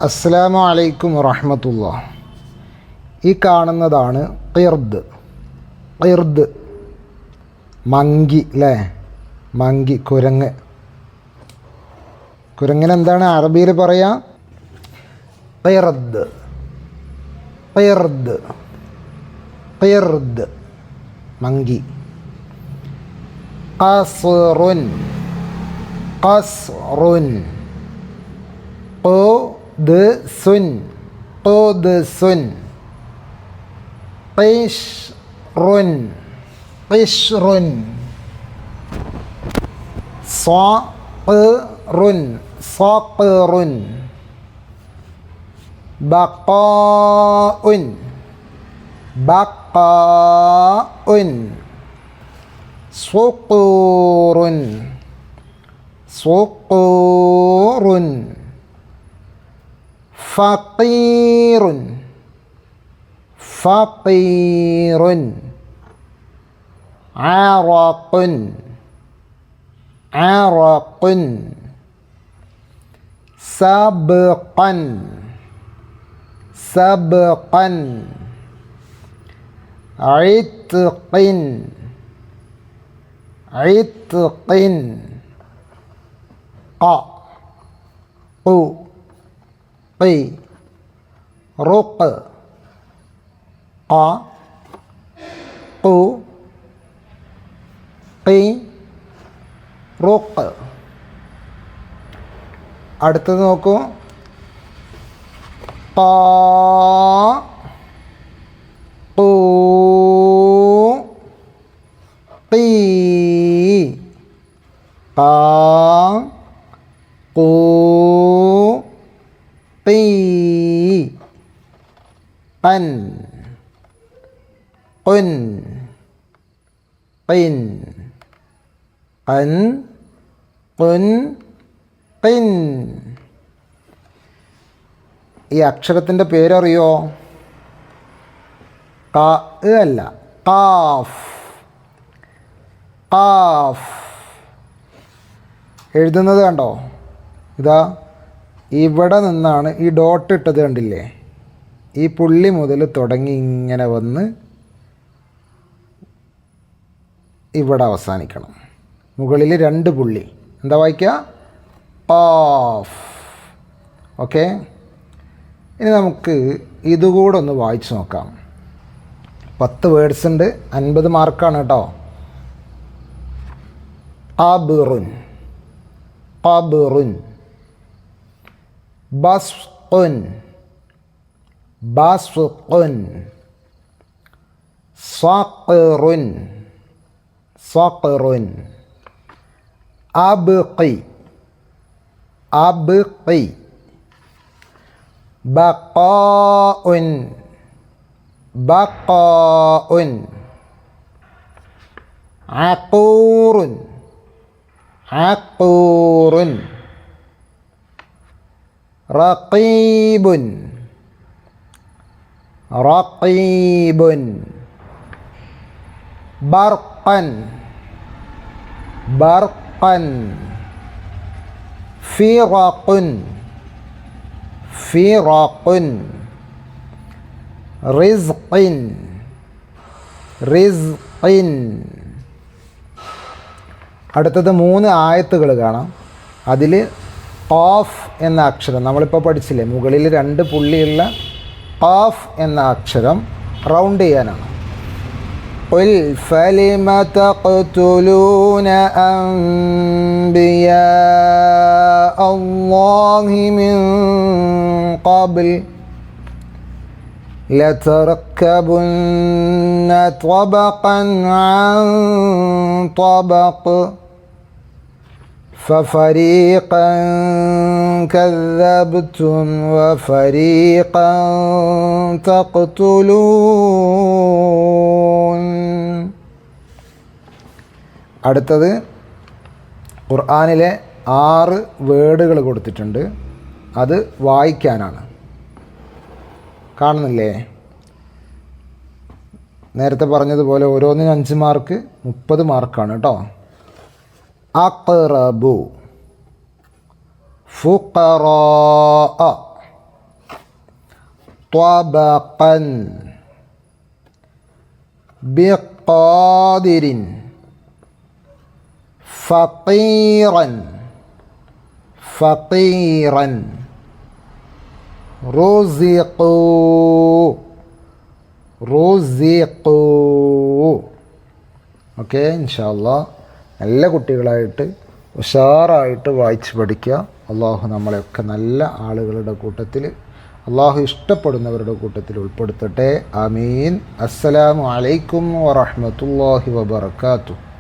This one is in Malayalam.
അസ്സലാമു അലൈക്കും വറഹ്മത്തുള്ളാഹി. ഈ കാണുന്നതാണ് ഖിർദ്. ഖിർദ് മങ്കി അല്ലേ? മങ്കി, കുരങ്ങ്. കുരങ്ങിനെന്താണ് അറബിയിൽ പറയുക? ഖിർദ്. ഖിർദ് ഖിർദ് മങ്കി. ഖസ്റുൻ ഖസ്റുൻ ഖുദ്സുൻ ഖുദ്സുൻ ഖിശ്റുൻ ഖിശ്റുൻ സഖറുൻ സഖറുൻ ബഖാഉൻ ബഖാഉൻ സുഖൂറുൻ സുഖൂറുൻ ഫഖീറുൻ ഫഖീറുൻ അറഖുൻ അറഖുൻ സബ്ഖൻ സബ്ഖൻ ഇത്ഖിൻ ഇത്ഖിൻ ഖ ഖു ഖി റുഖ് ഖ ഖു ഖി റുഖ്. അടുത്തത് നോക്കൂ. ഖ ഖു ഖി ഖ ഖു ഖി ഖൻ ഖുൻ ഖിൻ ഖൻ ഖുൻ ഖിൻ. ഈ അക്ഷരത്തിൻ്റെ പേരറിയോ? ക അല്ല, ഖാഫ്. ഖാഫ് എഴുതുന്നത് കണ്ടോ? ഇതാ ഇവിടെ നിന്നാണ് ഈ ഡോട്ട് ഇട്ടത് കണ്ടില്ലേ? ഈ പുള്ളി മുതൽ തുടങ്ങി ഇങ്ങനെ വന്ന് ഇവിടെ അവസാനിക്കണം. മുകളിൽ 2 പുള്ളി. എന്താ വായിക്കുക? ഖാഫ്. ഓക്കെ, ഇനി നമുക്ക് ഇതുകൂടെ ഒന്ന് വായിച്ച് നോക്കാം. 10 വേർഡ്സ് ഉണ്ട്, 50 മാർക്കാണ് കേട്ടോ. ഖബ്റുൻ ഖബ്റുൻ ബസ്ഖുൻ ബസ്ഖുൻ സഖറുൻ സഖറുൻ അബ്ഖി അബ്ഖി ബഖാഉൻ ബഖാഉൻ അഖൂറുൻ അഖൂറുൻ റഖീബുൻ റഖീബുൻ ബർഖൻ ബർഖൻ ഫിറഖുൻ ഫിറഖുൻ റിസ്ഖിൻ റിസ്ഖിൻ. അടുത്തത് 3 ആയത്തുകൾ കാണാം. അതിൽ ഖാഫ് എന്ന അക്ഷരം നമ്മളിപ്പോൾ പഠിച്ചില്ലേ, മുകളിൽ 2 പുള്ളിയുള്ള ഖാഫ് എന്ന അക്ഷരം റൗണ്ട് ചെയ്യാനാണ്. ഖുൽ ഫലിമ തഖ്തുലൂന അംബിയാ അല്ലാഹി മിൻ ഖബ്ൽ ലതർകബുന്ന ത്വബഖൻ അൻ ത്വബഖ് ففريقا كذبتم وفريقا تقتلون. അടുത്തത് ഖുർആനിലെ 6 വേർഡുകൾ കൊടുത്തിട്ടുണ്ട്. അത് വായിക്കാനാണ്. കാണുന്നില്ലേ? നേരത്തെ പറഞ്ഞതുപോലെ ഓരോന്നിനും 5 മാർക്ക്, 30 മാർക്കാണ് കേട്ടോ. അഖ്റബു ഫുഖറാ طبقا بقادر فقيرا فقيرا رزقوا رزقوا. ഓക്കെ, ഇൻഷാ അല്ലാഹ് നല്ല കുട്ടികളായിട്ട് ഉഷാറായിട്ട് വായിച്ച് പഠിക്കുക. അള്ളാഹു നമ്മളെയൊക്കെ നല്ല ആളുകളുടെ കൂട്ടത്തിൽ, അള്ളാഹു ഇഷ്ടപ്പെടുന്നവരുടെ കൂട്ടത്തിൽ ഉൾപ്പെടുത്തട്ടെ. ആമീൻ. അസ്സലാമു അലൈക്കും വറഹ്മത്തുള്ളാഹി വബറകാതുഹു.